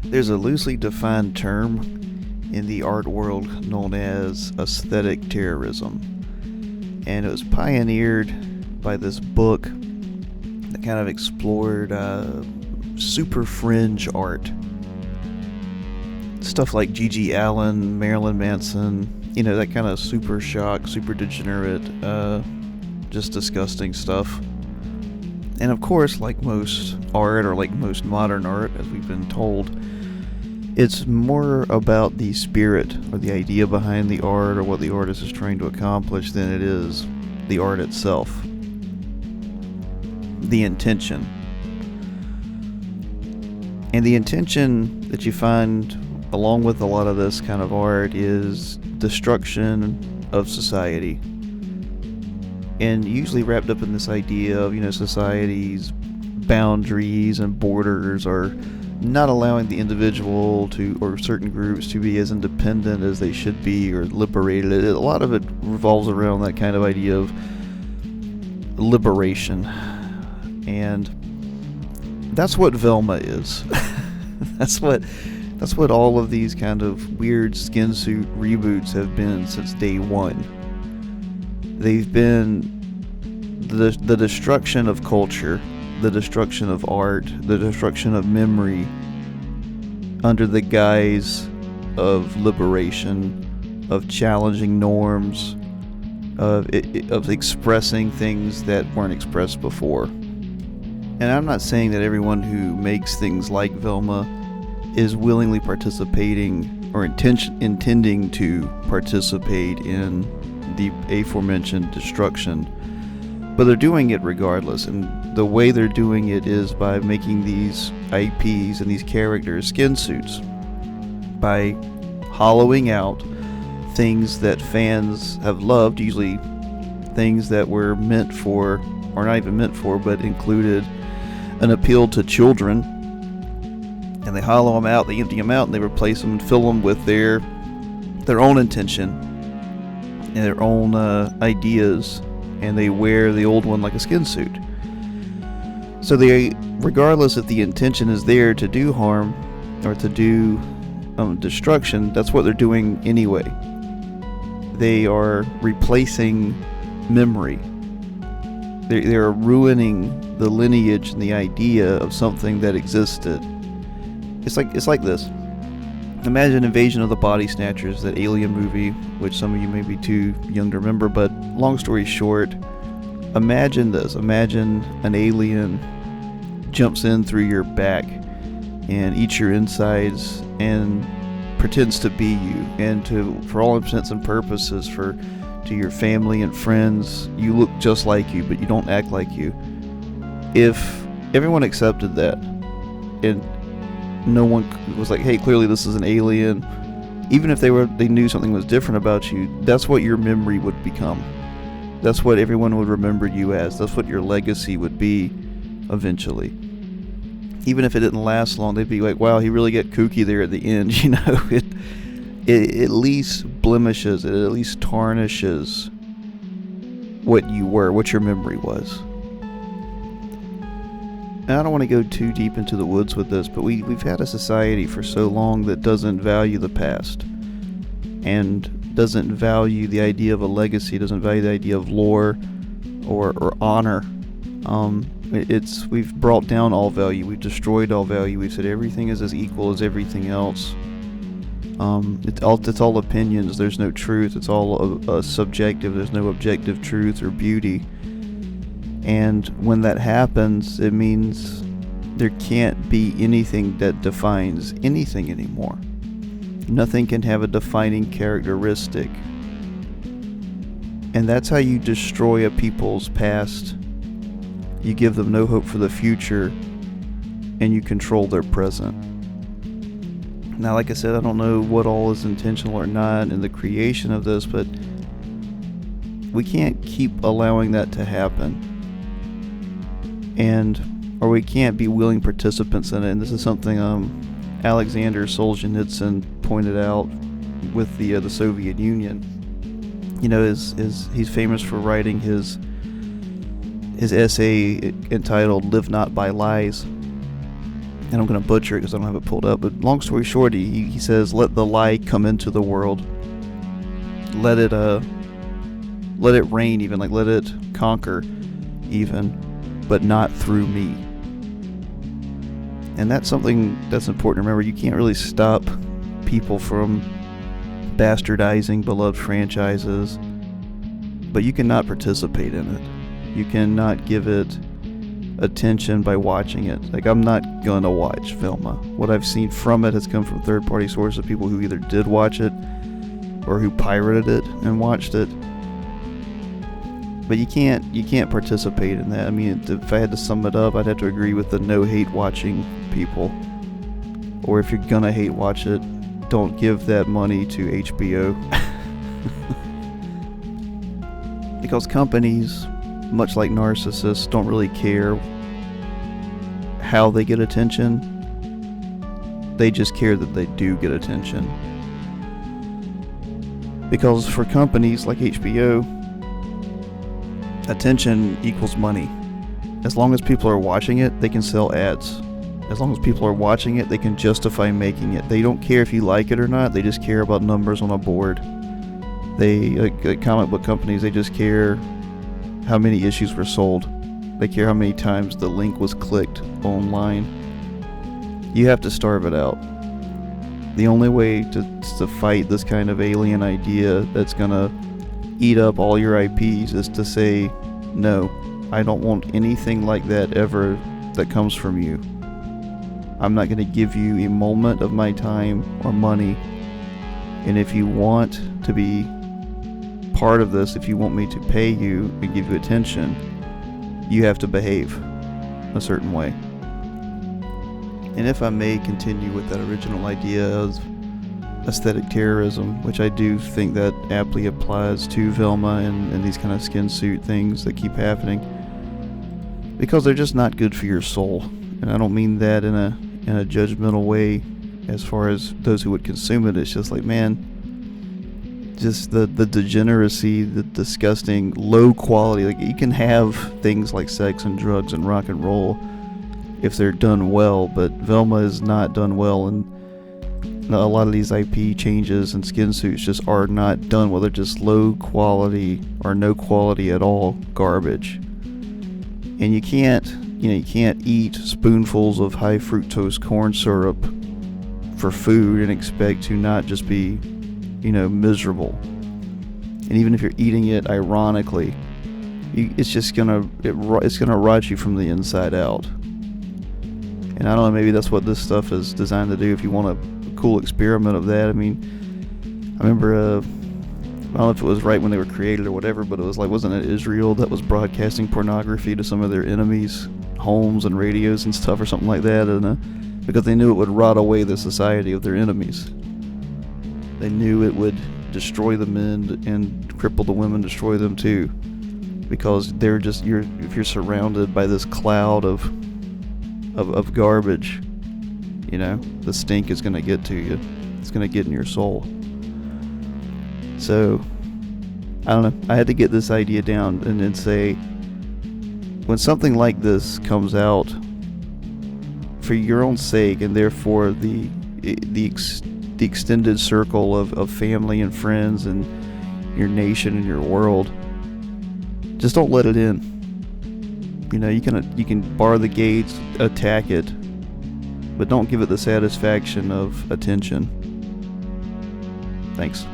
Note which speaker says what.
Speaker 1: There's a loosely defined term in the art world known as aesthetic terrorism, and it was pioneered by this book that kind of explored super fringe art. Stuff like G.G. Allen, Marilyn Manson, that kind of super shock, super degenerate, just disgusting stuff. And of course, like most art, or like most modern art, as we've been told, it's more about the spirit or the idea behind the art or what the artist is trying to accomplish than it is the art itself. The intention. And the intention that you find along with a lot of this kind of art is destruction of society. And usually wrapped up in this idea of, society's boundaries and borders are not allowing the individual to, or certain groups, to be as independent as they should be or liberated. A lot of it revolves around that kind of idea of liberation. And that's what Velma is. That's what all of these kind of weird skin suit reboots have been since day one. They've been the destruction of culture, the destruction of art, the destruction of memory under the guise of liberation, of challenging norms, of expressing things that weren't expressed before. And I'm not saying that everyone who makes things like Velma is willingly participating or intending to participate in the aforementioned destruction, but they're doing it regardless. And the way they're doing it is by making these IPs and these characters skin suits, by hollowing out things that fans have loved, usually things that were meant for, or not even meant for, but included an appeal to children. And they hollow them out, they empty them out, and they replace them and fill them with their own intention and their own ideas, and they wear the old one like a skin suit. So they, regardless if the intention is there to do harm or to do destruction, that's what they're doing anyway. They are replacing memory. They are ruining the lineage and the idea of something that existed. It's like this. Imagine Invasion of the Body Snatchers, that Alien movie, which some of you may be too young to remember, but long story short, imagine this. Imagine an alien jumps in through your back and eats your insides and pretends to be you, and for all intents and purposes, to your family and friends, you look just like you, but you don't act like you. If everyone accepted that, and no one was like, hey, clearly this is an alien, even if they knew something was different about you, that's what your memory would become. That's what everyone would remember you as. That's what your legacy would be eventually. Even if it didn't last long, they'd be like, wow, he really got kooky there at the end. It at least blemishes, it at least tarnishes what you were, what your memory was. And I don't want to go too deep into the woods with this, but we've had a society for so long that doesn't value the past and doesn't value the idea of a legacy, doesn't value the idea of lore or honor. We've brought down all value, we've destroyed all value, we've said everything is as equal as everything else. It's all opinions, there's no truth, it's all subjective, there's no objective truth or beauty. And when that happens, it means there can't be anything that defines anything anymore. Nothing can have a defining characteristic. And that's how you destroy a people's past. You give them no hope for the future, and you control their present. Now, like I said, I don't know what all is intentional or not in the creation of this, but we can't keep allowing that to happen. Or we can't be willing participants in it. And this is something Alexander Solzhenitsyn pointed out with the Soviet Union. He's famous for writing his essay entitled "Live Not by Lies," and I'm going to butcher it because I don't have it pulled up, but long story short, he says, let the light come into the world. Let it reign, even, like, let it conquer, even, but not through me. And that's something that's important to remember. You can't really stop people from bastardizing beloved franchises, but you cannot participate in it. You cannot give it attention by watching it. Like, I'm not gonna watch Velma. What I've seen from it has come from third-party sources, people who either did watch it or who pirated it and watched it. But you can't participate in that. I mean, if I had to sum it up, I'd have to agree with the no hate watching people. Or if you're gonna hate watch it, don't give that money to HBO. Because companies, much like narcissists, don't really care how they get attention. They just care that they do get attention. Because for companies like HBO, attention equals money. As long as people are watching it, they can sell ads. As long as people are watching it, they can justify making it. They don't care if you like it or not. They just care about numbers on a board. They, like comic book companies, they just care how many issues were sold. They care how many times the link was clicked online. You have to starve it out. The only way to fight this kind of alien idea that's gonna eat up all your IPs is to say, no, I don't want anything like that ever that comes from you. I'm not going to give you a moment of my time or money. And if you want to be part of this, if you want me to pay you and give you attention, you have to behave a certain way. And if I may continue with that original idea of aesthetic terrorism, which I do think that aptly applies to Velma and these kind of skin suit things that keep happening, because they're just not good for your soul. And I don't mean that in a judgmental way as far as those who would consume it. It's just like, man, just the degeneracy, the disgusting low quality. Like, you can have things like sex and drugs and rock and roll if they're done well, but Velma is not done well, and a lot of these IP changes and skin suits just are not done well. They're just low quality or no quality at all garbage. And you can't eat spoonfuls of high fructose corn syrup for food and expect to not just be, miserable. And even if you're eating it ironically, it's gonna rot you from the inside out. And I don't know, maybe that's what this stuff is designed to do. If you want a cool experiment of that, I mean, I remember, I don't know if it was right when they were created or whatever, but it was like, wasn't it Israel that was broadcasting pornography to some of their enemies' homes and radios and stuff or something like that, and because they knew it would rot away the society of their enemies. They knew it would destroy the men and cripple the women, destroy them too, because they're just, if you're surrounded by this cloud of garbage, the stink is going to get to you. It's going to get in your soul. So, I don't know, I had to get this idea down and then say, when something like this comes out, for your own sake, and therefore the extended circle of family and friends and your nation and your world, just don't let it in. You can bar the gates, attack it, but don't give it the satisfaction of attention. Thanks.